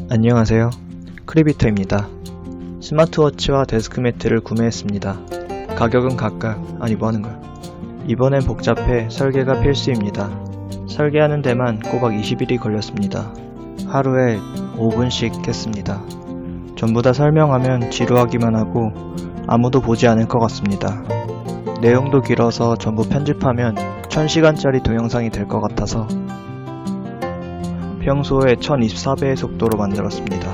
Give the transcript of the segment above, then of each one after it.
안녕하세요. 크리비터입니다. 스마트워치와 데스크 매트를 구매했습니다. 가격은 각각, 뭐하는 거야. 이번엔 복잡해 설계가 필수입니다. 설계하는 데만 꼬박 20일이 걸렸습니다. 하루에 5분씩 했습니다. 전부 다 설명하면 지루하기만 하고 아무도 보지 않을 것 같습니다. 내용도 길어서 전부 편집하면 1000시간짜리 동영상이 될 것 같아서 평소에 1024배의 속도로 만들었습니다.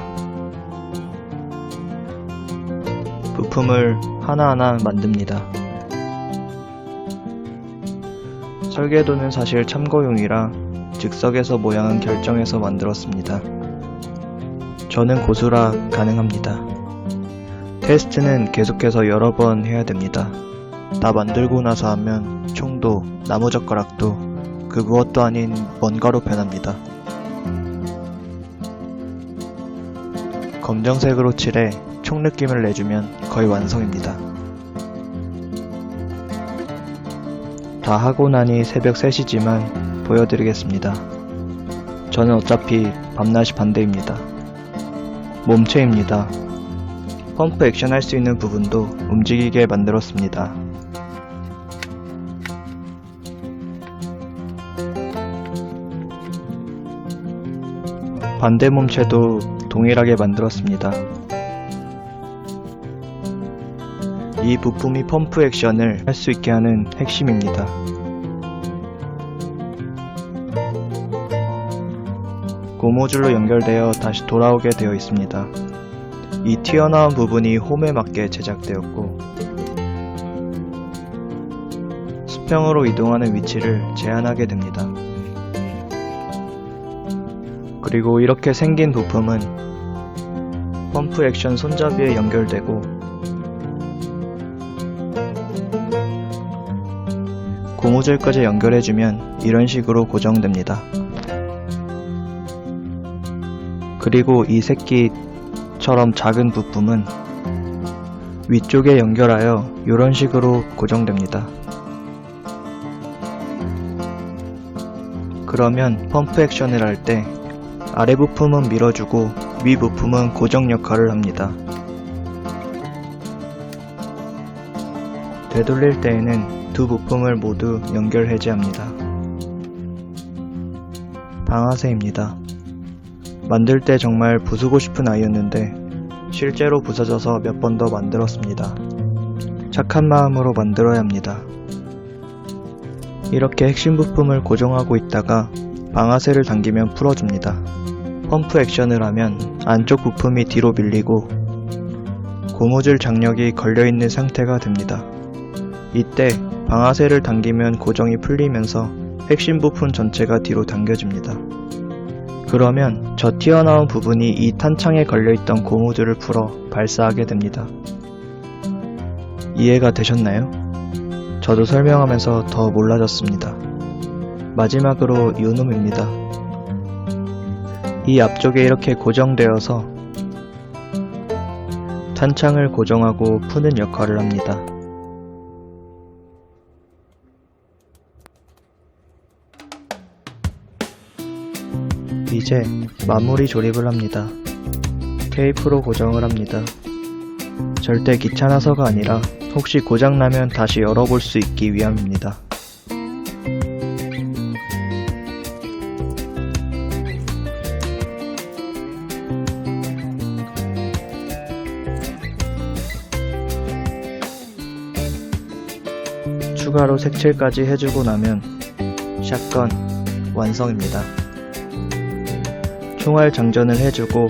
부품을 하나하나 만듭니다. 설계도는 사실 참고용이라 즉석에서 모양은 결정해서 만들었습니다. 저는 고수라 가능합니다. 테스트는 계속해서 여러 번 해야 됩니다. 다 만들고 나서 하면 총도 나무젓가락도 그 무엇도 아닌 뭔가로 변합니다. 검정색으로 칠해 총 느낌을 내주면 거의 완성입니다. 다 하고 나니 새벽 3시지만 보여드리겠습니다. 저는 어차피 밤낮이 반대입니다. 몸체입니다. 펌프 액션 할 수 있는 부분도 움직이게 만들었습니다. 반대 몸체도 동일하게 만들었습니다. 이 부품이 펌프 액션을 할 수 있게 하는 핵심입니다. 고무줄로 연결되어 다시 돌아오게 되어 있습니다. 이 튀어나온 부분이 홈에 맞게 제작되었고 수평으로 이동하는 위치를 제한하게 됩니다. 그리고 이렇게 생긴 부품은 펌프 액션 손잡이에 연결되고 고무줄까지 연결해주면 이런 식으로 고정됩니다. 그리고 이 새끼처럼 작은 부품은 위쪽에 연결하여 이런 식으로 고정됩니다. 그러면 펌프 액션을 할 때 아래 부품은 밀어주고 위 부품은 고정 역할을 합니다. 되돌릴 때에는 두 부품을 모두 연결 해제합니다. 방아쇠입니다. 만들 때 정말 부수고 싶은 아이였는데 실제로 부서져서 몇 번 더 만들었습니다. 착한 마음으로 만들어야 합니다. 이렇게 핵심 부품을 고정하고 있다가 방아쇠를 당기면 풀어줍니다. 펌프 액션을 하면 안쪽 부품이 뒤로 밀리고 고무줄 장력이 걸려있는 상태가 됩니다. 이때 방아쇠를 당기면 고정이 풀리면서 핵심 부품 전체가 뒤로 당겨집니다. 그러면 저 튀어나온 부분이 이 탄창에 걸려있던 고무줄을 풀어 발사하게 됩니다. 이해가 되셨나요? 저도 설명하면서 더 몰라졌습니다. 마지막으로 요놈입니다. 이 앞쪽에 이렇게 고정되어서 탄창을 고정하고 푸는 역할을 합니다. 이제 마무리 조립을 합니다. 테이프로 고정을 합니다. 절대 귀찮아서가 아니라 혹시 고장나면 다시 열어볼 수 있기 위함입니다. 추가로 색칠까지 해주고 나면 샷건 완성입니다. 총알 장전을 해주고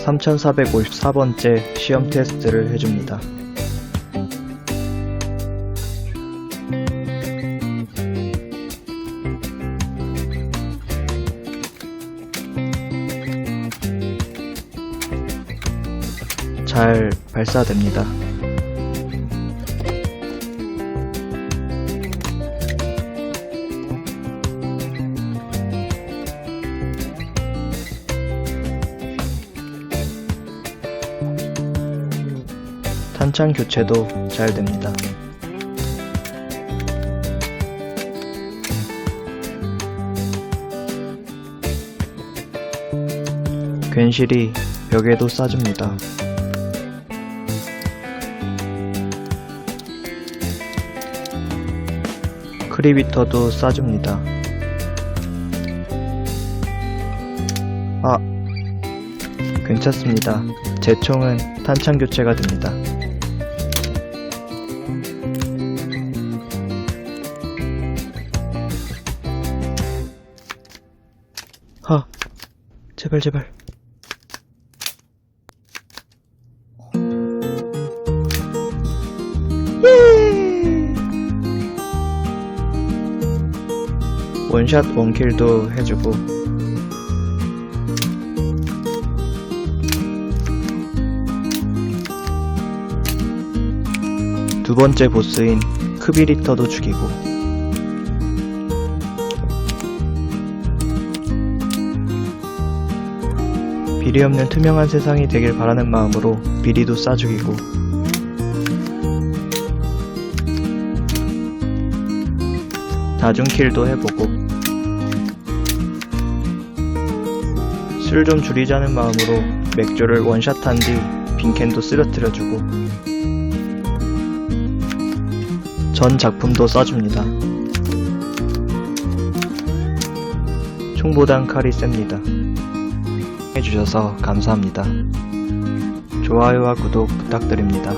3454번째 시험 테스트를 해줍니다. 잘 발사됩니다. 탄창 교체도 잘 됩니다. 괜시리 벽에도 싸줍니다. 크리비터도 싸줍니다. 아, 괜찮습니다. 제 총은 탄창 교체가 됩니다. 제발 제발. 예! 원샷 원킬도 해주고 두 번째 보스인 크비리터도 죽이고 비리 없는 투명한 세상이 되길 바라는 마음으로 비리도 싸 죽이고 다중킬도 해보고 술 좀 줄이자는 마음으로 맥주를 원샷한 뒤 빈캔도 쓰러뜨려주고 전 작품도 싸줍니다. 총보단 칼이 셉니다. 해주셔서 감사합니다. 좋아요와 구독 부탁드립니다.